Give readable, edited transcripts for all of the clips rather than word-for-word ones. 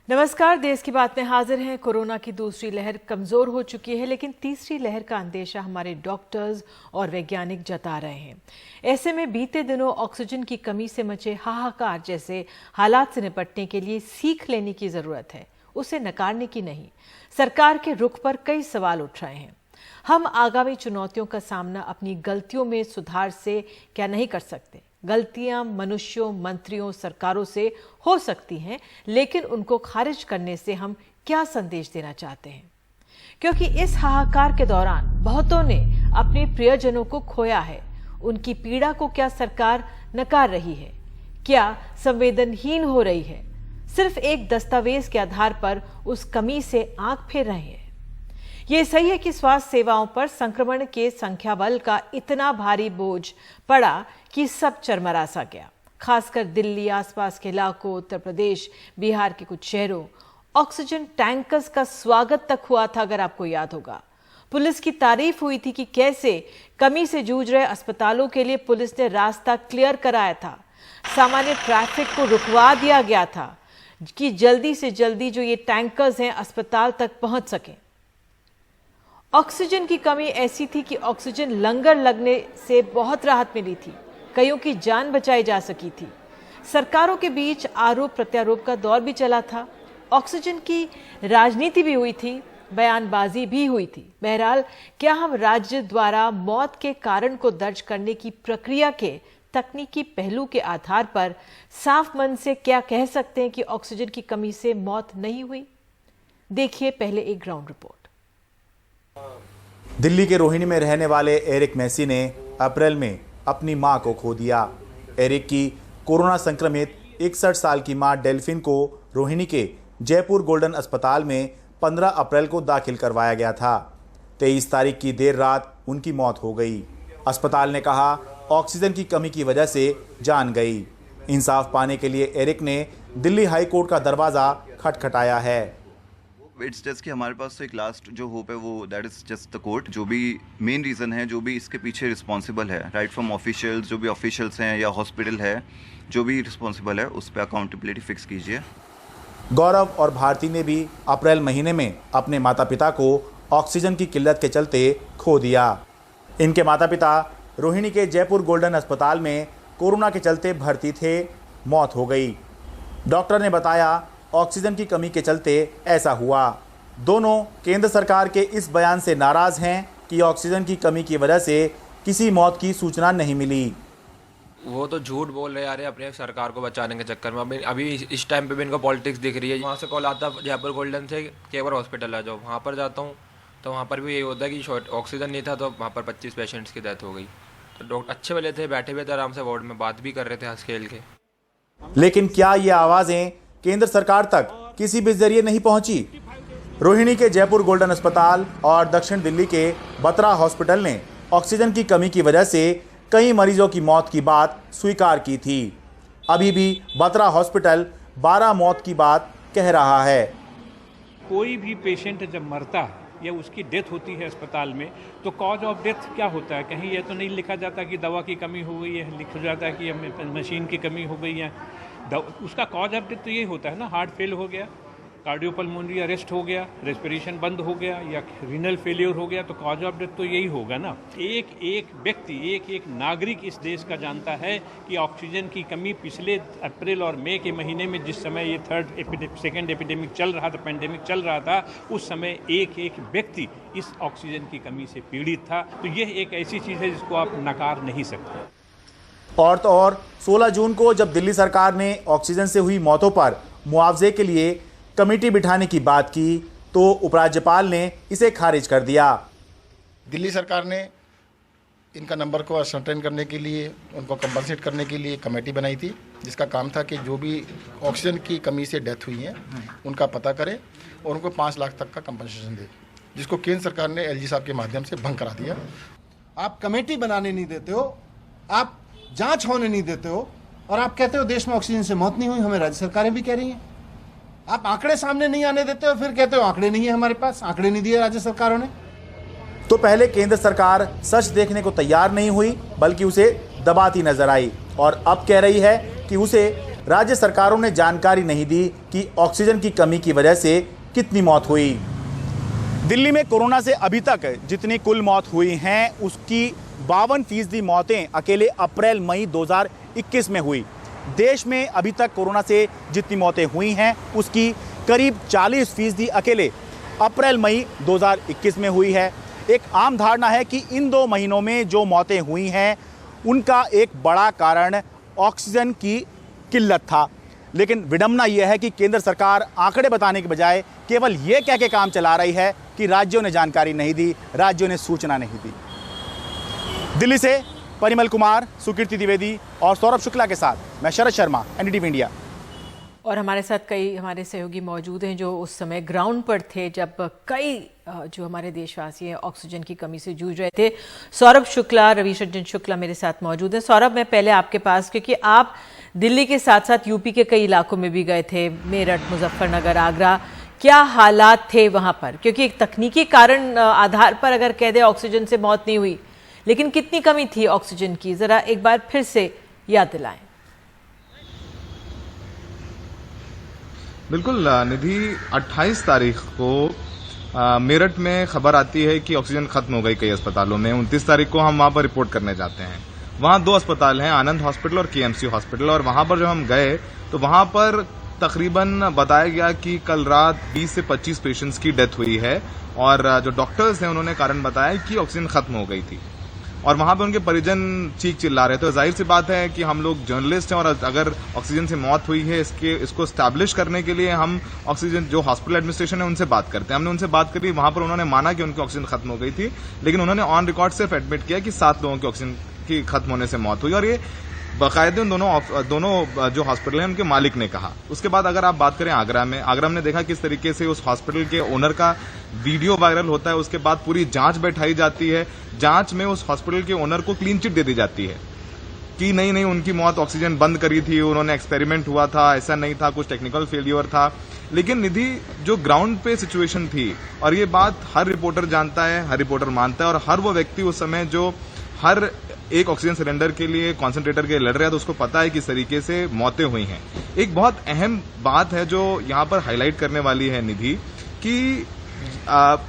नमस्कार, देश की बात में हाजिर हैं। कोरोना की दूसरी लहर कमजोर हो चुकी है, लेकिन तीसरी लहर का अंदेशा हमारे डॉक्टर्स और वैज्ञानिक जता रहे हैं। ऐसे में बीते दिनों ऑक्सीजन की कमी से मचे हाहाकार जैसे हालात से निपटने के लिए सीख लेने की जरूरत है, उसे नकारने की नहीं। सरकार के रुख पर कई सवाल उठ रहे हैं। हम आगामी चुनौतियों का सामना अपनी गलतियों में सुधार से क्या नहीं कर सकते? गलतियां मनुष्यों, मंत्रियों, सरकारों से हो सकती हैं, लेकिन उनको खारिज करने से हम क्या संदेश देना चाहते हैं? क्योंकि इस हाहाकार के दौरान बहुतों ने अपने प्रियजनों को खोया है। उनकी पीड़ा को क्या सरकार नकार रही है? क्या संवेदनहीन हो रही है? सिर्फ एक दस्तावेज के आधार पर उस कमी से आंख फेर रहे हैं। ये सही है कि स्वास्थ्य सेवाओं पर संक्रमण के संख्या बल का इतना भारी बोझ पड़ा कि सब चरमरा सा गया। खासकर दिल्ली, आसपास के इलाकों, उत्तर प्रदेश, बिहार के कुछ शहरों ऑक्सीजन टैंकर्स का स्वागत तक हुआ था। अगर आपको याद होगा, पुलिस की तारीफ हुई थी कि कैसे कमी से जूझ रहे अस्पतालों के लिए पुलिस ने रास्ता क्लियर कराया था। सामान्य ट्रैफिक को रुकवा दिया गया था कि जल्दी से जल्दी जो ये टैंकर्स हैं अस्पताल तक पहुंच सकें। ऑक्सीजन की कमी ऐसी थी कि ऑक्सीजन लंगर लगने से बहुत राहत मिली थी। कईयों की जान बचाई जा सकी थी। सरकारों के बीच आरोप प्रत्यारोप का दौर भी चला था। ऑक्सीजन की राजनीति भी हुई थी, बयानबाजी भी हुई थी। बहरहाल, क्या हम राज्य द्वारा मौत के कारण को दर्ज करने की प्रक्रिया के तकनीकी पहलू के आधार पर साफ मन से क्या कह सकते हैं कि ऑक्सीजन की कमी से मौत नहीं हुई? देखिए पहले एक ग्राउंड रिपोर्ट। दिल्ली के रोहिणी में रहने वाले एरिक मैसी ने अप्रैल में अपनी मां को खो दिया। एरिक की कोरोना संक्रमित 61 साल की मां डेल्फिन को रोहिणी के जयपुर गोल्डन अस्पताल में 15 अप्रैल को दाखिल करवाया गया था। 23 तारीख की देर रात उनकी मौत हो गई। अस्पताल ने कहा ऑक्सीजन की कमी की वजह से जान गई। इंसाफ पाने के लिए एरिक ने दिल्ली हाई कोर्ट का दरवाजा खटखटाया है। इट्स जस्ट कि हमारे पास तो एक लास्ट जो होप है वो that is just the court. जो भी मेन रीज़न है, जो भी इसके पीछे रिस्पॉन्सिबल है, राइट फ्रॉम ऑफिशियल्स, जो भी ऑफिशियल्स हैं या हॉस्पिटल है, जो भी रिस्पॉन्सिबल है उस पर अकाउंटेबिलिटी फिक्स कीजिए। गौरव और भारती ने भी अप्रैल महीने में अपने माता पिता को ऑक्सीजन की किल्लत के चलते खो दिया। इनके माता पिता रोहिणी के जयपुर गोल्डन अस्पताल में कोरोना के चलते भर्ती थे। मौत हो गई। डॉक्टर ने बताया ऑक्सीजन की कमी के चलते ऐसा हुआ। दोनों केंद्र सरकार के इस बयान से नाराज हैं कि ऑक्सीजन की कमी की वजह से किसी मौत की सूचना नहीं मिली। वो तो झूठ बोल रहे यार अपने सरकार को बचाने के चक्कर में। अभी इस टाइम पे भी इनको पॉलिटिक्स दिख रही है। वहाँ से कॉल आता है जयपुर गोल्डन से कि एक बार हॉस्पिटल आ जाओ। वहाँ पर जाता हूँ तो वहाँ पर भी यही होता है कि ऑक्सीजन नहीं था, तो वहाँ पर 25 पेशेंट्स की डेथ हो गई। तो डॉक्टर अच्छे वाले थे, बैठे हुए थे आराम से वार्ड में, बात भी कर रहे थे हंस खेल के। लेकिन क्या ये आवाजें केंद्र सरकार तक किसी भी जरिए नहीं पहुंची? रोहिणी के जयपुर गोल्डन अस्पताल और दक्षिण दिल्ली के बत्रा हॉस्पिटल ने ऑक्सीजन की कमी की वजह से कई मरीजों की मौत की बात स्वीकार की थी। अभी भी बत्रा हॉस्पिटल 12 मौत की बात कह रहा है। कोई भी पेशेंट जब मरता है या उसकी डेथ होती है अस्पताल में, तो कॉज ऑफ डेथ क्या होता है? कहीं ये तो नहीं लिखा जाता कि दवा की कमी हो गई है, लिखा जाता है कि मशीन की कमी हो गई है। उसका कॉज ऑफ डेथ तो यही होता है ना, हार्ट फेल हो गया, कार्डियोपल्मोनरी अरेस्ट हो गया, रेस्पिरेशन बंद हो गया या रीनल फेलियर हो गया, तो कॉज ऑफ डेथ तो यही होगा ना। एक एक व्यक्ति, एक एक नागरिक इस देश का जानता है कि ऑक्सीजन की कमी पिछले अप्रैल और मई के महीने में, जिस समय ये सेकेंड एपिडेमिक चल रहा था, पेंडेमिक चल रहा था, उस समय एक एक व्यक्ति इस ऑक्सीजन की कमी से पीड़ित था। तो यह एक ऐसी चीज़ है जिसको आप नकार नहीं सकते। और तो और 16 जून को जब दिल्ली सरकार ने ऑक्सीजन से हुई मौतों पर मुआवजे के लिए कमेटी बिठाने की बात की तो उपराज्यपाल ने इसे खारिज कर दिया। दिल्ली सरकार ने इनका नंबर को असरटेन करने के लिए, उनको कंपनसेट करने के लिए कमेटी बनाई थी, जिसका काम था कि जो भी ऑक्सीजन की कमी से डेथ हुई है उनका पता करे और उनको 5 लाख तक का कंपनसेशन दे, जिसको केंद्र सरकार ने एलजी साहब के माध्यम से भंग करा दिया। आप कमेटी बनाने नहीं देते हो, आप जांच होने नहीं देते हो, और आप कहते हो देश में ऑक्सीजन से मौत नहीं हुई। हमें राज्य सरकारें भी कह रही हैं। आप आंकड़े सामने नहीं आने देते हो, फिर कहते हो आंकड़े नहीं है हमारे पास। आंकड़े नहीं दिए राज्य सरकारों ने। तो पहले केंद्र सरकार सच देखने को तैयार नहीं हुई, बल्कि उसे दबाती नजर आई, और अब कह रही है कि उसे राज्य सरकारों ने जानकारी नहीं दी कि ऑक्सीजन की कमी की वजह से कितनी मौत हुई। दिल्ली में कोरोना से अभी तक जितनी कुल मौत हुई हैं उसकी 52% मौतें अकेले अप्रैल मई 2021 में हुई। देश में अभी तक कोरोना से जितनी मौतें हुई हैं उसकी करीब 40% अकेले अप्रैल मई 2021 में हुई है। एक आम धारणा है कि इन 2 महीनों में जो मौतें हुई हैं उनका एक बड़ा कारण ऑक्सीजन की किल्लत था, लेकिन विडंबना यह है कि केंद्र सरकार आंकड़े बताने के बजाय केवल ये कह के काम चला रही है कि राज्यों ने जानकारी नहीं दी, राज्यों ने सूचना नहीं दी। दिल्ली से परिमल कुमार, सुकीर्ति द्विवेदी और सौरभ शुक्ला के साथ मैं शरद शर्मा, एनडीटीवी इंडिया। और हमारे साथ कई हमारे सहयोगी मौजूद हैं जो उस समय ग्राउंड पर थे जब कई जो हमारे देशवासी हैं ऑक्सीजन की कमी से जूझ रहे थे। सौरभ शुक्ला, रवीश रंजन शुक्ला मेरे साथ मौजूद हैं। सौरभ, मैं पहले आपके पास, क्योंकि आप दिल्ली के साथ साथ यूपी के कई इलाकों में भी गए थे, मेरठ, मुजफ्फरनगर, आगरा, क्या हालात थे वहां पर? क्योंकि एक तकनीकी कारण आधार पर अगर कह दे ऑक्सीजन से मौत नहीं हुई, लेकिन कितनी कमी थी ऑक्सीजन की, जरा एक बार फिर से याद दिलाएं। बिल्कुल निधि, 28 तारीख को मेरठ में खबर आती है कि ऑक्सीजन खत्म हो गई कई अस्पतालों में। 29 तारीख को हम वहां पर रिपोर्ट करने जाते हैं। वहां 2 अस्पताल हैं, आनंद हॉस्पिटल और केएमसी हॉस्पिटल, और वहां पर जब हम गए तो वहां पर तकरीबन बताया गया कि कल रात 20 से 25 पेशेंट्स की डेथ हुई है, और जो डॉक्टर्स हैं उन्होंने कारण बताया कि ऑक्सीजन खत्म हो गई थी, और वहां पे उनके परिजन चीख चिल्ला रहे थे। तो जाहिर सी बात है कि हम लोग जर्नलिस्ट हैं, और अगर ऑक्सीजन से मौत हुई है इसको स्टैब्लिश करने के लिए हम ऑक्सीजन जो हॉस्पिटल एडमिनिस्ट्रेशन है उनसे बात करते हैं। हमने उनसे बात करी, वहां पर उन्होंने माना कि उनकी ऑक्सीजन खत्म हो गई थी, लेकिन उन्होंने ऑन रिकॉर्ड सिर्फ एडमिट किया कि 7 लोगों की ऑक्सीजन की खत्म होने से मौत हुई, और ये बाकायदे दोनों जो हॉस्पिटल हैं उनके मालिक ने कहा। उसके बाद अगर आप बात करें आगरा में हमने देखा किस तरीके से उस हॉस्पिटल के ओनर का वीडियो वायरल होता है। उसके बाद पूरी जांच बैठाई जाती है, जांच में उस हॉस्पिटल के ओनर को क्लीन चिट दे दी जाती है कि नहीं उनकी मौत ऑक्सीजन बंद करी थी, उन्होंने एक्सपेरिमेंट हुआ था, ऐसा नहीं था, कुछ टेक्निकल फेलियर था। लेकिन निधि, जो ग्राउंड पे सिचुएशन थी, और ये बात हर रिपोर्टर जानता है, हर रिपोर्टर मानता है, और हर वो व्यक्ति उस समय जो हर एक ऑक्सीजन सिलेंडर के लिए कॉन्सेंट्रेटर के लड़ रहा है, तो उसको पता है किस तरीके से मौतें हुई हैं। एक बहुत अहम बात है जो यहाँ पर हाईलाइट करने वाली है निधि, कि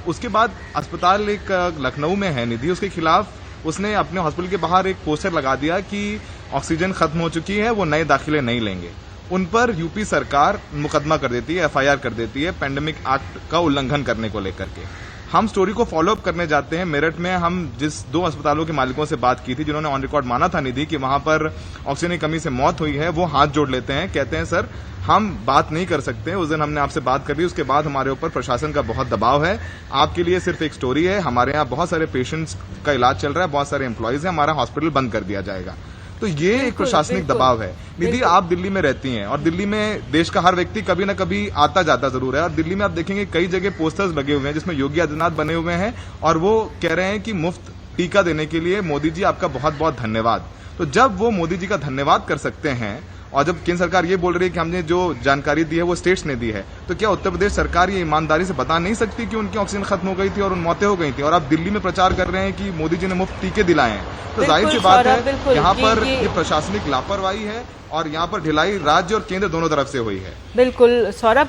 उसके बाद अस्पताल एक लखनऊ में है निधि, उसके खिलाफ उसने अपने हॉस्पिटल के बाहर एक पोस्टर लगा दिया कि ऑक्सीजन खत्म हो चुकी है, वो नए दाखिले नहीं लेंगे। उन पर यूपी सरकार मुकदमा कर देती है, एफआईआर कर देती है पैंडेमिक एक्ट का उल्लंघन करने को लेकर के। हम स्टोरी को फॉलो अप करने जाते हैं। मेरठ में हम जिस 2 अस्पतालों के मालिकों से बात की थी, जिन्होंने ऑन रिकॉर्ड माना था निधि कि वहां पर ऑक्सीजन की कमी से मौत हुई है, वो हाथ जोड़ लेते हैं, कहते हैं सर हम बात नहीं कर सकते। उस दिन हमने आपसे बात कर ली, उसके बाद हमारे ऊपर प्रशासन का बहुत दबाव है, आपके लिए सिर्फ एक स्टोरी है, हमारे यहाँ बहुत सारे पेशेंट्स का इलाज चल रहा है, बहुत सारे एम्प्लॉयज हैं, हमारा हॉस्पिटल बंद कर दिया जाएगा। तो ये एक प्रशासनिक दबाव है। निधि, आप दिल्ली में रहती हैं, और दिल्ली में देश का हर व्यक्ति कभी ना कभी आता जाता जरूर है, और दिल्ली में आप देखेंगे कई जगह पोस्टर्स लगे हुए हैं जिसमें योगी आदित्यनाथ बने हुए हैं, और वो कह रहे हैं कि मुफ्त टीका देने के लिए मोदी जी आपका बहुत बहुत धन्यवाद। तो जब वो मोदी जी का धन्यवाद कर सकते हैं, और जब केंद्र सरकार ये बोल रही है कि हमने जो जानकारी दी है वो स्टेट्स ने दी है, तो क्या उत्तर प्रदेश सरकार ये ईमानदारी से बता नहीं सकती कि उनकी ऑक्सीजन खत्म हो गई थी और उन मौतें हो गई थी? और आप दिल्ली में प्रचार कर रहे हैं कि मोदी जी ने मुफ्त टीके दिलाए हैं। तो जाहिर सी बात है यहाँ पर ये प्रशासनिक लापरवाही है, और यहाँ पर ढिलाई राज्य और केंद्र दोनों तरफ से हुई है। बिल्कुल सौरभ,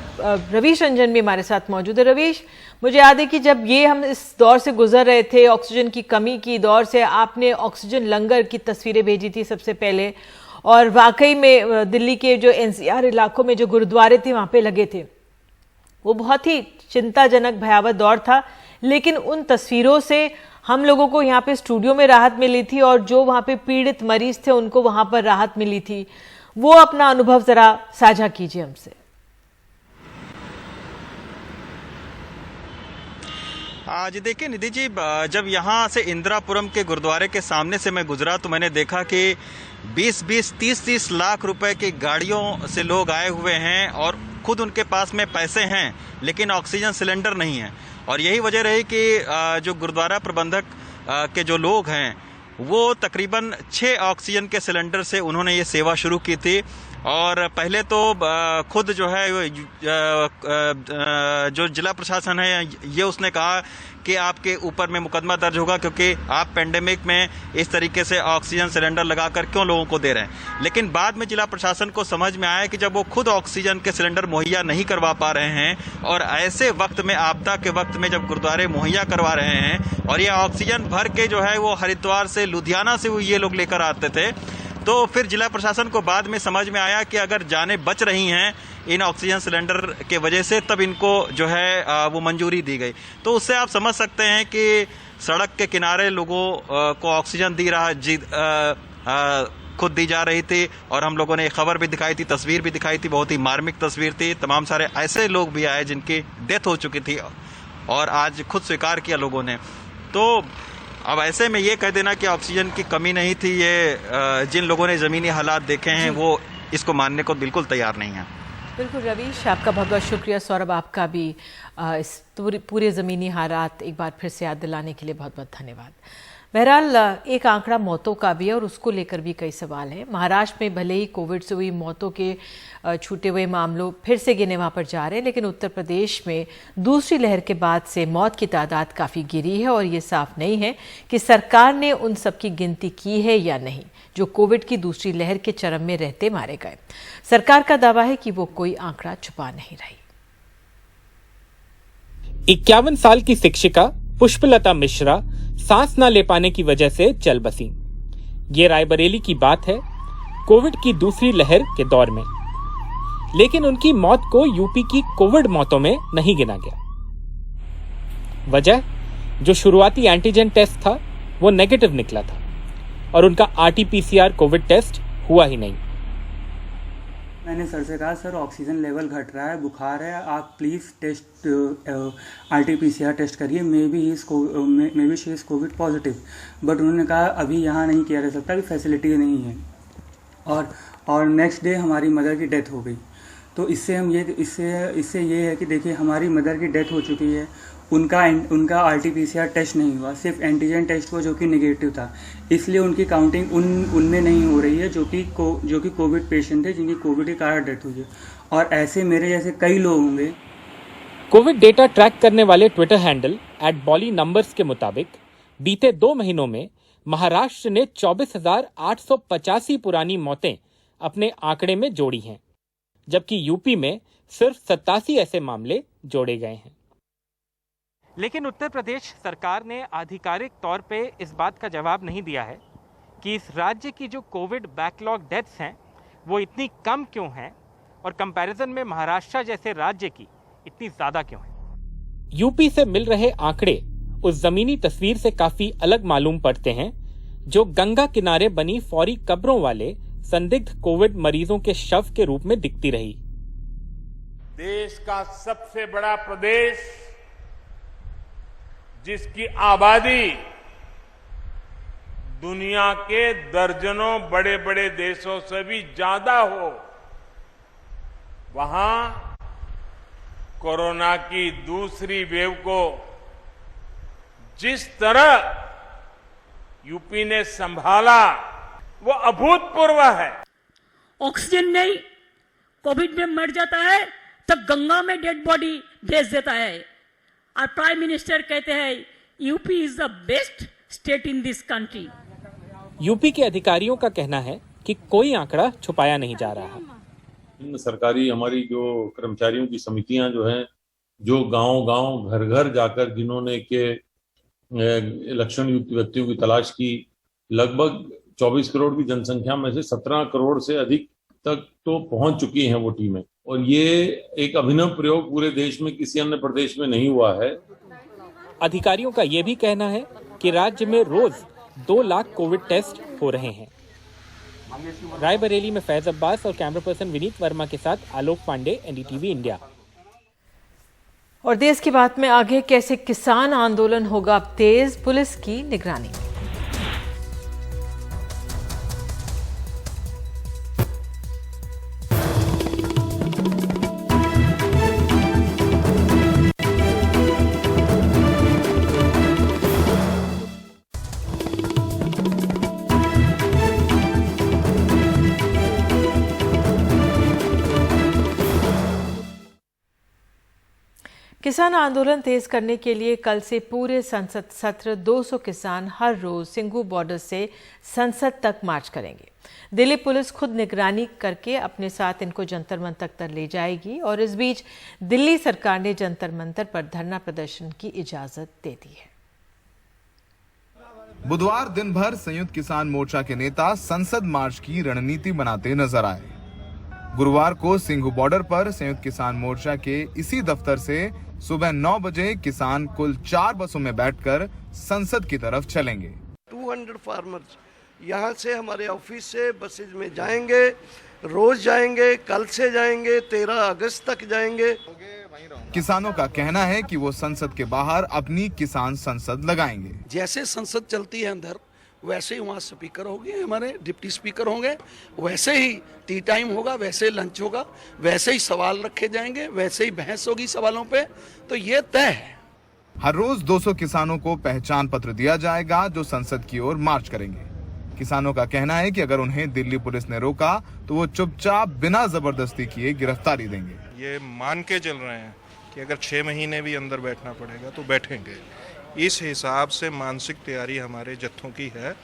रवीश रंजन भी हमारे साथ मौजूद है। रवीश, मुझे याद है कि जब ये हम इस दौर से गुजर रहे थे, ऑक्सीजन की कमी की दौर से, आपने ऑक्सीजन लंगर की तस्वीरें भेजी थी सबसे पहले, और वाकई में दिल्ली के जो एनसीआर इलाकों में जो गुरुद्वारे थे वहां पे लगे थे, वो बहुत ही चिंताजनक भयावह दौर था। लेकिन उन तस्वीरों से हम लोगों को यहाँ पे स्टूडियो में राहत मिली थी, और जो वहां पे पीड़ित मरीज थे उनको वहां पर राहत मिली थी। वो अपना अनुभव जरा साझा कीजिए हमसे। जी देखिए निधि जी, जब यहाँ से इंदिरापुरम के गुरुद्वारे के सामने से मैं गुजरा तो मैंने देखा कि 20-20, 30-30 लाख रुपए की गाड़ियों से लोग आए हुए हैं, और खुद उनके पास में पैसे हैं लेकिन ऑक्सीजन सिलेंडर नहीं है। और यही वजह रही कि जो गुरुद्वारा प्रबंधक के जो लोग हैं वो तकरीबन 6 ऑक्सीजन के सिलेंडर से उन्होंने ये सेवा शुरू की थी। और पहले तो खुद जो है जो जिला प्रशासन है ये उसने कहा कि आपके ऊपर में मुकदमा दर्ज होगा क्योंकि आप पेंडेमिक में इस तरीके से ऑक्सीजन सिलेंडर लगाकर क्यों लोगों को दे रहे हैं। लेकिन बाद में जिला प्रशासन को समझ में आया कि जब वो खुद ऑक्सीजन के सिलेंडर मुहैया नहीं करवा पा रहे हैं और ऐसे वक्त में, आपदा के वक्त में जब गुरुद्वारे मुहैया करवा रहे हैं और ये ऑक्सीजन भर के जो है वो हरिद्वार से, लुधियाना से ये लोग लेकर आते थे, तो फिर जिला प्रशासन को बाद में समझ में आया कि अगर जानें बच रही हैं इन ऑक्सीजन सिलेंडर के वजह से, तब इनको जो है वो मंजूरी दी गई। तो उससे आप समझ सकते हैं कि सड़क के किनारे लोगों को ऑक्सीजन खुद दी जा रही थी और हम लोगों ने खबर भी दिखाई थी, तस्वीर भी दिखाई थी, बहुत ही मार्मिक तस्वीर थी। तमाम सारे ऐसे लोग भी आए जिनकी डेथ हो चुकी थी और आज खुद स्वीकार किया लोगों ने। तो अब ऐसे में ये कह देना कि ऑक्सीजन की कमी नहीं थी, ये जिन लोगों ने ज़मीनी हालात देखे हैं वो इसको मानने को बिल्कुल तैयार नहीं है। बिल्कुल रवीश, आपका बहुत बहुत शुक्रिया। सौरभ, आपका भी इस पूरे ज़मीनी हालात एक बार फिर से याद दिलाने के लिए बहुत बहुत धन्यवाद। बहरहाल एक आंकड़ा मौतों का भी है और उसको लेकर भी कई सवाल हैं। महाराष्ट्र में भले ही कोविड से हुई मौतों के छूटे हुए मामलों फिर से गिने वहाँ पर जा रहे हैं, लेकिन उत्तर प्रदेश में दूसरी लहर के बाद से मौत की तादाद काफ़ी गिरी है और ये साफ नहीं है कि सरकार ने उन सब की गिनती की है या नहीं जो कोविड की दूसरी लहर के चरम में रहते मारे गए। सरकार का दावा है कि वो कोई आंकड़ा छुपा नहीं रही। 51 साल की शिक्षिका पुष्पलता मिश्रा सांस न ले पाने की वजह से चल बसी। ये रायबरेली की बात है, कोविड की दूसरी लहर के दौर में। लेकिन उनकी मौत को यूपी की कोविड मौतों में नहीं गिना गया। वजह, जो शुरुआती एंटीजन टेस्ट था वो नेगेटिव निकला था और उनका आरटी-पीसीआर कोविड टेस्ट हुआ ही नहीं। मैंने सर से कहा, सर ऑक्सीजन लेवल घट रहा है, बुखार है, आप प्लीज़ टेस्ट आरटी-पीसीआर टेस्ट करिए, may be she is Covid positive. But उन्होंने कहा अभी यहाँ नहीं किया जा सकता, अभी फैसिलिटी नहीं है। और नेक्स्ट डे हमारी मदर की डेथ हो गई। तो इससे ये है कि देखिए हमारी मदर की डेथ हो चुकी है, उनका आरटी-पीसीआर टेस्ट नहीं हुआ, सिर्फ एंटीजन टेस्ट हुआ जो कि नेगेटिव था, इसलिए उनकी काउंटिंग उनमें नहीं हो रही है जो कि कोविड पेशेंट थे, जिनकी कोविड के कारण डेथ हुई है। और ऐसे मेरे जैसे कई लोग होंगे। कोविड डेटा ट्रैक करने वाले ट्विटर हैंडल @BollyNumbers के मुताबिक बीते 2 महीनों में महाराष्ट्र ने 24,885 पुरानी मौतें अपने आंकड़े में जोड़ी हैं, जबकि यूपी में सिर्फ 87 ऐसे मामले जोड़े गए हैं। लेकिन उत्तर प्रदेश सरकार ने आधिकारिक तौर पे इस बात का जवाब नहीं दिया है कि इस राज्य की जो कोविड बैकलॉग डेथ्स हैं वो इतनी कम क्यों हैं और कंपैरिजन में महाराष्ट्र जैसे राज्य की इतनी ज्यादा क्यों है। यूपी से मिल रहे आंकड़े उस जमीनी तस्वीर से काफी अलग मालूम पड़ते हैं जो गंगा किनारे बनी फौरी कब्रों वाले संदिग्ध कोविड मरीजों के शव के रूप में दिखती रही। देश का सबसे बड़ा प्रदेश, जिसकी आबादी दुनिया के दर्जनों बड़े बड़े देशों से भी ज्यादा हो, वहां कोरोना की दूसरी वेव को जिस तरह यूपी ने संभाला वो अभूतपूर्व है। ऑक्सीजन नहीं, कोविड में मर जाता है तो गंगा में डेड बॉडी भेज देता है और प्राइम मिनिस्टर कहते हैं UP is the best state in this country. UP के अधिकारियों का कहना है कि कोई आंकड़ा छुपाया नहीं जा रहा। सरकारी हमारी जो कर्मचारियों की समितियां जो हैं, जो गांव-गांव घर-घर जाकर जिन्होंने के लक्षण युक्त व्यक्तियों की तलाश की, लगभग 24 करोड़ की जनसंख्या में से 17 करोड़ से अधिक तक तो पहुंच चुकी हैं वो टीमें। और ये एक अभिनव प्रयोग पूरे देश में किसी अन्य प्रदेश में नहीं हुआ है। अधिकारियों का ये भी कहना है कि राज्य में रोज 2 लाख कोविड टेस्ट हो रहे हैं। रायबरेली में फैज अब्बास और कैमरा पर्सन विनीत वर्मा के साथ आलोक पांडे, एनडीटीवी इंडिया। और देश की बात में आगे, कैसे किसान आंदोलन होगा अब तेज, पुलिस की निगरानी। किसान आंदोलन तेज करने के लिए कल से पूरे संसद सत्र 200 किसान हर रोज सिंघू बॉर्डर से संसद तक मार्च करेंगे। दिल्ली पुलिस खुद निगरानी करके अपने साथ इनको जंतर मंतर तक ले जाएगी और इस बीच दिल्ली सरकार ने जंतर मंतर पर धरना प्रदर्शन की इजाजत दे दी है। बुधवार दिन भर संयुक्त किसान मोर्चा के नेता संसद मार्च की रणनीति बनाते नजर आए। गुरुवार को सिंघू बॉर्डर पर संयुक्त किसान मोर्चा के इसी दफ्तर से सुबह 9 बजे किसान कुल 4 बसों में बैठकर संसद की तरफ चलेंगे। 200 फार्मर्स यहाँ से हमारे ऑफिस से बसेज में जाएंगे, रोज जाएंगे, कल से जाएंगे, 13 अगस्त तक जाएंगे। किसानों का कहना है कि वो संसद के बाहर अपनी किसान संसद लगाएंगे। जैसे संसद चलती है अंदर, वैसे ही वहाँ स्पीकर होंगे, हमारे डिप्टी स्पीकर होंगे, वैसे ही टी टाइम होगा, वैसे ही लंच होगा, वैसे ही सवाल रखे जाएंगे, वैसे ही बहस होगी सवालों पे। तो ये तय है। हर रोज 200 किसानों को पहचान पत्र दिया जाएगा जो संसद की ओर मार्च करेंगे। किसानों का कहना है कि अगर उन्हें दिल्ली पुलिस ने रोका तो वो चुपचाप बिना जबरदस्ती किए गिरफ्तारी देंगे। ये मान के चल रहे हैं कि अगर 6 महीने भी अंदर बैठना पड़ेगा तो बैठेंगे। इस हिसाब से मानसिक तैयारी हमारे जत्थों की है।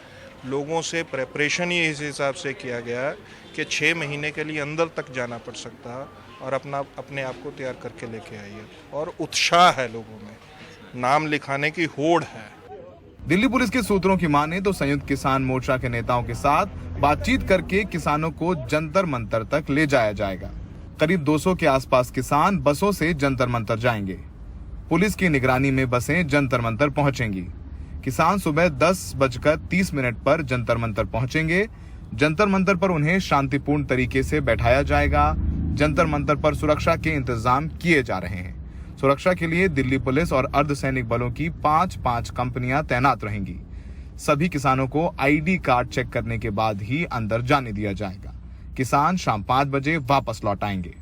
लोगों से प्रेपरेशन ही इस हिसाब से किया गया है कि 6 महीने के लिए अंदर तक जाना पड़ सकता है और अपने आप को तैयार करके लेके आइए। और उत्साह है लोगों में, नाम लिखाने की होड़ है। दिल्ली पुलिस के सूत्रों की माने तो संयुक्त किसान मोर्चा के नेताओं के साथ बातचीत करके किसानों को जंतर मंतर तक ले जाया जाएगा। करीब 200 के आसपास किसान बसों से जंतर मंतर जाएंगे। पुलिस की निगरानी में बसें जंतर मंतर पहुंचेंगी। किसान सुबह 10:30 पर जंतर मंतर पहुंचेंगे। जंतर मंतर पर उन्हें शांतिपूर्ण तरीके से बैठाया जाएगा। जंतर मंतर पर सुरक्षा के इंतजाम किए जा रहे हैं। सुरक्षा के लिए दिल्ली पुलिस और अर्धसैनिक बलों की 5-5 कंपनियां तैनात रहेंगी। सभी किसानों को आईडी कार्ड चेक करने के बाद ही अंदर जाने दिया जाएगा। किसान शाम 5 बजे वापस लौट आएंगे।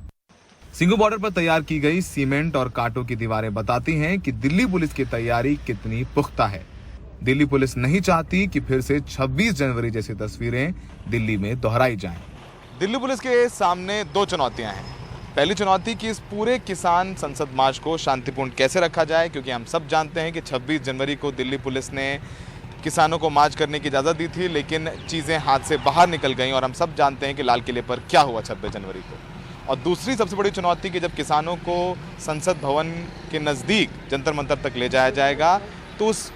सिंघू बॉर्डर पर तैयार की गई सीमेंट और कांटों की दीवारें बताती हैं कि दिल्ली पुलिस की तैयारी कितनी पुख्ता है। दिल्ली पुलिस नहीं चाहती कि फिर से 26 जनवरी जैसी तस्वीरें दिल्ली में दोहराई जाएं। दिल्ली पुलिस के सामने 2 चुनौतियां हैं। पहली चुनौती कि इस पूरे किसान संसद मार्च को शांतिपूर्ण कैसे रखा जाए, क्योंकि हम सब जानते हैं कि 26 जनवरी को दिल्ली पुलिस ने किसानों को मार्च करने की इजाज़त दी थी, लेकिन चीज़ें हाथ से बाहर निकल गईं और हम सब जानते हैं कि लाल किले पर क्या हुआ 26 जनवरी को। और दूसरी सबसे बड़ी चुनौती कि जब किसानों को संसद भवन के नज़दीक जंतर मंतर तक ले जाया जाएगा तो उस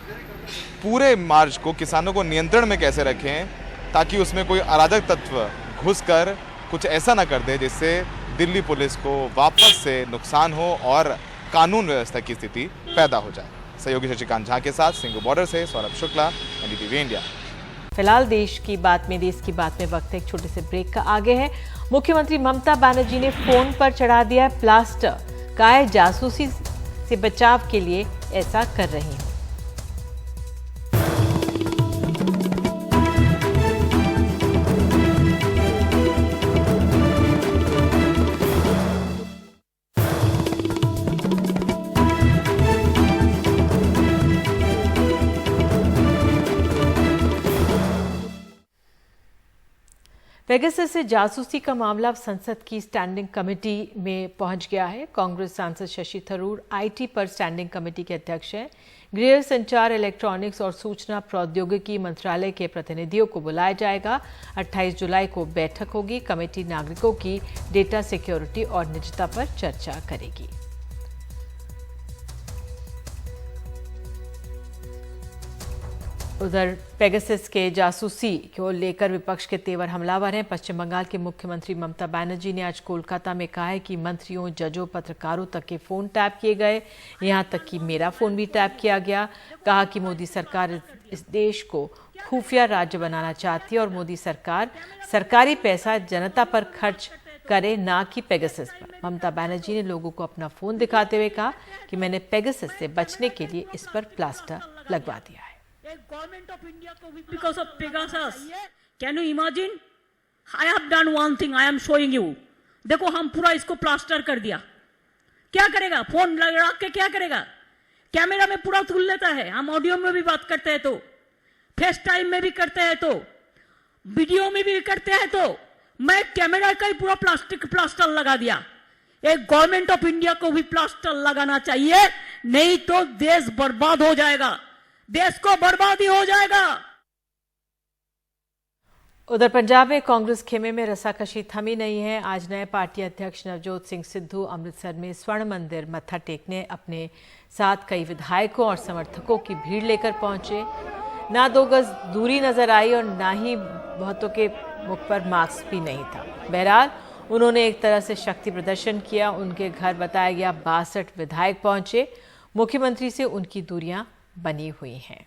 पूरे मार्च को किसानों को नियंत्रण में कैसे रखें ताकि उसमें कोई अराजक तत्व घुसकर कुछ ऐसा ना कर दे जिससे दिल्ली पुलिस को वापस से नुकसान हो और कानून व्यवस्था की स्थिति पैदा हो जाए। सहयोगी शशिकांत झा के साथ सिंघू बॉर्डर से सौरभ शुक्ला, एनडीटीवी इंडिया। फिलहाल देश की बात में वक्त एक छोटे से ब्रेक का आगे है। मुख्यमंत्री ममता बनर्जी ने फोन पर चढ़ा दिया प्लास्टर। काय जासूसी से बचाव के लिए ऐसा कर रही हूं। पेगासस से जासूसी का मामला संसद की स्टैंडिंग कमेटी में पहुंच गया है। कांग्रेस सांसद शशि थरूर आईटी पर स्टैंडिंग कमेटी के अध्यक्ष हैं। गृह, संचार, इलेक्ट्रॉनिक्स और सूचना प्रौद्योगिकी मंत्रालय के प्रतिनिधियों को बुलाया जाएगा। 28 जुलाई को बैठक होगी। कमेटी नागरिकों की डेटा सिक्योरिटी और निजता पर चर्चा करेगी। उधर पेगासस के जासूसी को लेकर विपक्ष के तेवर हमलावर हैं। पश्चिम बंगाल के मुख्यमंत्री ममता बनर्जी ने आज कोलकाता में कहा है कि मंत्रियों, जजों, पत्रकारों तक के फोन टैप किए गए, यहां तक कि मेरा फोन भी टैप किया गया। कहा कि मोदी सरकार इस देश को खुफिया राज्य बनाना चाहती है और मोदी सरकार सरकारी पैसा जनता पर खर्च करे, ना कि पेगासस पर। ममता बनर्जी ने लोगों को अपना फोन दिखाते हुए कहा कि मैंने पेगासस से बचने के लिए इस पर प्लास्टर लगवा दिया है। Government of India because of Pegasus. Can you imagine? I have done one thing. I am showing you. देखो हम पूरा इसको प्लास्टर कर दिया। क्या करेगा? फोन लगा के क्या करेगा? कैमरा में पूरा तुल लेता है। हम ऑडियो में भी बात करते हैं तो, फेस टाइम में भी करते हैं तो, वीडियो में भी करते हैं तो, मैं कैमरा का ही पूरा प्लास्टर लगा दिया। एक गवर्नमेंट ऑफ इंडिया को भी प्लास्टर लगाना चाहिए, नहीं तो देश बर्बाद हो जाएगा, देश को बर्बादी हो जाएगा। उधर पंजाब में कांग्रेस खेमे में रसाकशी थमी नहीं है। आज नए पार्टी अध्यक्ष नवजोत सिंह सिद्धू अमृतसर में स्वर्ण मंदिर मत्था टेकने अपने साथ कई विधायकों और समर्थकों की भीड़ लेकर पहुंचे। ना 2 गज दूरी नजर आई और ना ही बहुतों के मुख पर मास्क भी नहीं था। बहरहाल उन्होंने एक तरह से शक्ति प्रदर्शन किया। उनके घर बताया गया 62 विधायक पहुंचे। मुख्यमंत्री से उनकी दूरियां बनी हुई हैं।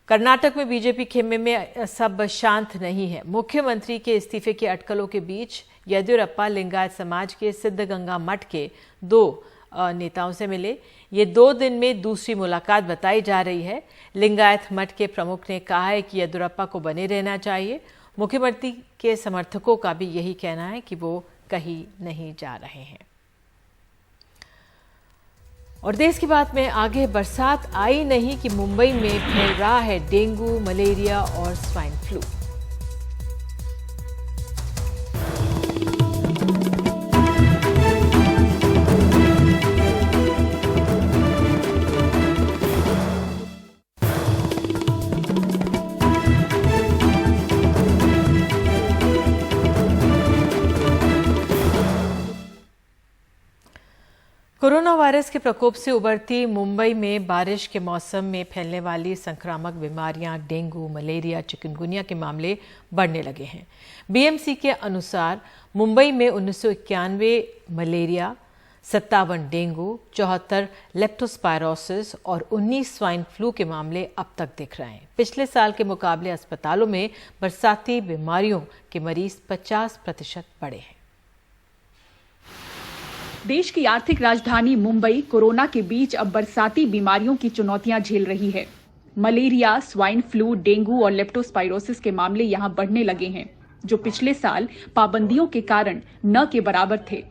कर्नाटक में बीजेपी खेमे में सब शांत नहीं है। मुख्यमंत्री के इस्तीफे की अटकलों के बीच येदियुरप्पा लिंगायत समाज के सिद्धगंगा मठ के 2 नेताओं से मिले। ये 2 दिन में दूसरी मुलाकात बताई जा रही है। लिंगायत मठ के प्रमुख ने कहा है कि येदियुरप्पा को बने रहना चाहिए। मुख्यमंत्री के समर्थकों का भी यही कहना है कि वो कहीं नहीं जा रहे हैं। और देश की बात में आगे, बरसात आई नहीं कि मुंबई में फैल रहा है डेंगू, मलेरिया और स्वाइन फ्लू। कोरोना वायरस के प्रकोप से उबरती मुंबई में बारिश के मौसम में फैलने वाली संक्रामक बीमारियां डेंगू, मलेरिया, चिकनगुनिया के मामले बढ़ने लगे हैं। बीएमसी के अनुसार मुंबई में 1991 मलेरिया, 57 डेंगू, 74 लेप्टोस्पायरोसिस और 19 स्वाइन फ्लू के मामले अब तक दिख रहे हैं। पिछले साल के मुकाबले अस्पतालों में बरसाती बीमारियों के मरीज 50% बढ़े हैं। देश की आर्थिक राजधानी मुंबई कोरोना के बीच अब बरसाती बीमारियों की चुनौतियां झेल रही है। मलेरिया, स्वाइन फ्लू, डेंगू और लेप्टोस्पायरोसिस के मामले यहां बढ़ने लगे हैं, जो पिछले साल पाबंदियों के कारण न के बराबर थे।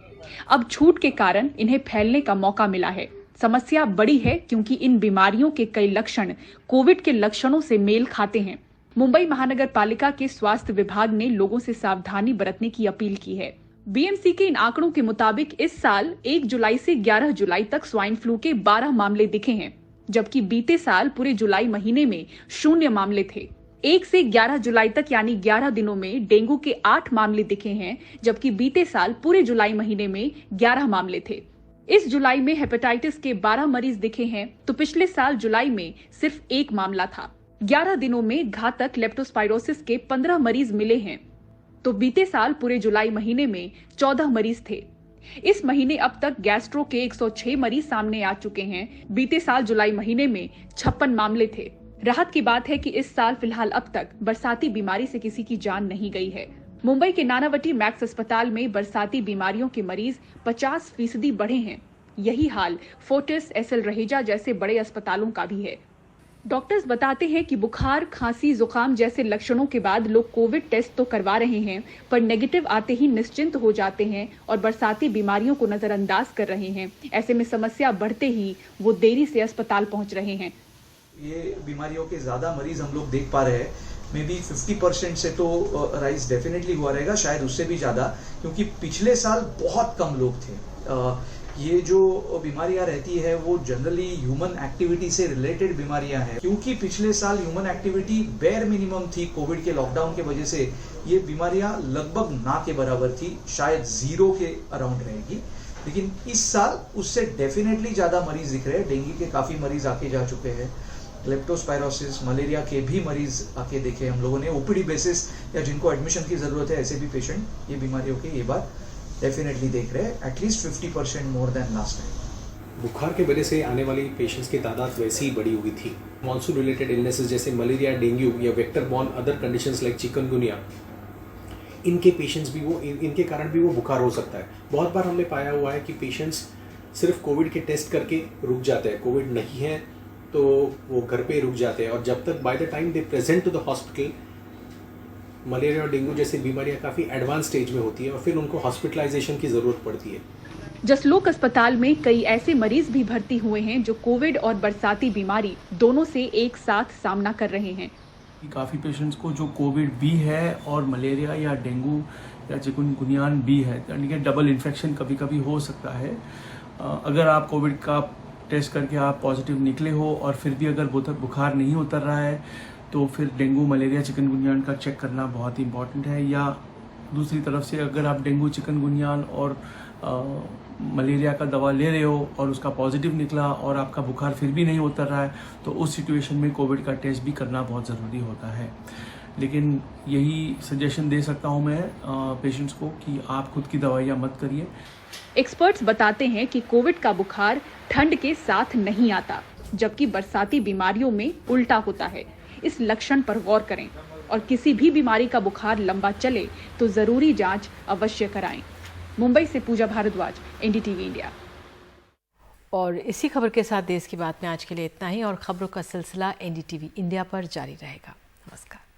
अब छूट के कारण इन्हें फैलने का मौका मिला है। समस्या बड़ी है क्योंकि इन बीमारियों के कई लक्षण कोविड के लक्षणों से मेल खाते हैं। मुंबई महानगर पालिका के स्वास्थ्य विभाग ने लोगों से सावधानी बरतने की अपील की है। बीएमसी के इन आंकड़ों के मुताबिक इस साल 1 जुलाई से 11 जुलाई तक स्वाइन फ्लू के 12 मामले दिखे हैं, जबकि बीते साल पूरे जुलाई महीने में 0 मामले थे। 1 से 11 जुलाई तक यानी 11 दिनों में डेंगू के 8 मामले दिखे हैं, जबकि बीते साल पूरे जुलाई महीने में 11 मामले थे। इस जुलाई में हेपेटाइटिस के 12 मरीज दिखे हैं, तो पिछले साल जुलाई में सिर्फ 1 मामला था। 11 दिनों में घातक लेप्टोस्पायरोसिस के 15 मरीज मिले हैं, तो बीते साल पूरे जुलाई महीने में 14 मरीज थे। इस महीने अब तक गैस्ट्रो के 106 मरीज सामने आ चुके हैं। बीते साल जुलाई महीने में 56 मामले थे। राहत की बात है कि इस साल फिलहाल अब तक बरसाती बीमारी से किसी की जान नहीं गई है। मुंबई के नानावटी मैक्स अस्पताल में बरसाती बीमारियों के मरीज 50% बढ़े हैं। यही हाल फोर्टिस, एसएल रहेजा जैसे बड़े अस्पतालों का भी है। डॉक्टर्स बताते हैं कि बुखार, खांसी, जुकाम जैसे लक्षणों के बाद लोग कोविड टेस्ट तो करवा रहे हैं, पर नेगेटिव आते ही निश्चिंत हो जाते हैं और बरसाती बीमारियों को नजरअंदाज कर रहे हैं। ऐसे में समस्या बढ़ते ही वो देरी से अस्पताल पहुंच रहे हैं। ये बीमारियों के ज्यादा मरीज हम लोग देख पा रहे हैं। मे बी 50% से तो राइज डेफिनेटली हुआ रहेगा, शायद उससे भी ज्यादा, क्योंकि पिछले साल बहुत कम लोग थे। ये जो बीमारियां रहती है वो जनरली ह्यूमन एक्टिविटी से रिलेटेड बीमारियां हैं। क्योंकि पिछले साल ह्यूमन एक्टिविटी बेयर मिनिमम थी कोविड के लॉकडाउन के वजह से, ये बीमारियां लगभग ना के बराबर थी, शायद 0 के अराउंड रहेगी। लेकिन इस साल उससे डेफिनेटली ज्यादा मरीज दिख रहे हैं। डेंगू के काफी मरीज आके जा चुके हैं, लेप्टोस्पायरोसिस, मलेरिया के भी मरीज आके देखे हम लोगों ने ओपीडी बेसिस, या जिनको एडमिशन की जरूरत है ऐसे भी पेशेंट ये बीमारियों के ये बार डेफिनेटली देख रहे हैं, at least 50% more than last time. बुखार के वजह से आने वाली पेशेंट्स की तादाद वैसे ही बढ़ी हुई थी। मॉनसून रिलेटेड इलनेसेस जैसे मलेरिया, डेंगू या vector borne other conditions like chikungunya, इनके पेशेंट्स भी इनके कारण भी वो बुखार हो सकता है। बहुत बार हमने पाया हुआ है कि पेशेंट्स सिर्फ कोविड के टेस्ट करके रुक जाते हैं, कोविड नहीं है तो वो घर पे रुक जाते हैं, और जब तक by the time they present to the hospital malaria और डेंगू जैसी बीमारियां काफ़ी एडवांस स्टेज में होती है और फिर उनको हॉस्पिटलाइजेशन की ज़रूरत पड़ती है। जसलोक अस्पताल में कई ऐसे मरीज भी भर्ती हुए हैं जो कोविड और बरसाती बीमारी दोनों से एक साथ सामना कर रहे हैं। काफ़ी पेशेंट्स को जो कोविड भी है और मलेरिया या डेंगू या चिकनगुनिया भी है, यानी कि डबल इन्फेक्शन कभी कभी हो सकता है। अगर आप कोविड का टेस्ट करके आप पॉजिटिव निकले हो और फिर भी अगर बुखार नहीं उतर रहा है तो फिर डेंगू, मलेरिया, चिकनगुनिया का चेक करना बहुत ही इम्पॉर्टेंट है। या दूसरी तरफ से अगर आप डेंगू, चिकनगुनिया और मलेरिया का दवा ले रहे हो और उसका पॉजिटिव निकला और आपका बुखार फिर भी नहीं उतर रहा है तो उस सिचुएशन में कोविड का टेस्ट भी करना बहुत ज़रूरी होता है। लेकिन यही सजेशन दे सकता हूँ मैं पेशेंट्स को कि आप खुद की दवाइयाँ मत करिए। एक्सपर्ट्स बताते हैं कि कोविड का बुखार ठंड के साथ नहीं आता, जबकि बरसाती बीमारियों में उल्टा होता है। इस लक्षण पर गौर करें और किसी भी बीमारी का बुखार लंबा चले तो जरूरी जांच अवश्य कराएं। मुंबई से पूजा भारद्वाज, एनडीटीवी इंडिया। और इसी खबर के साथ देश की बात में आज के लिए इतना ही और खबरों का सिलसिला एनडीटीवी इंडिया पर जारी रहेगा। नमस्कार।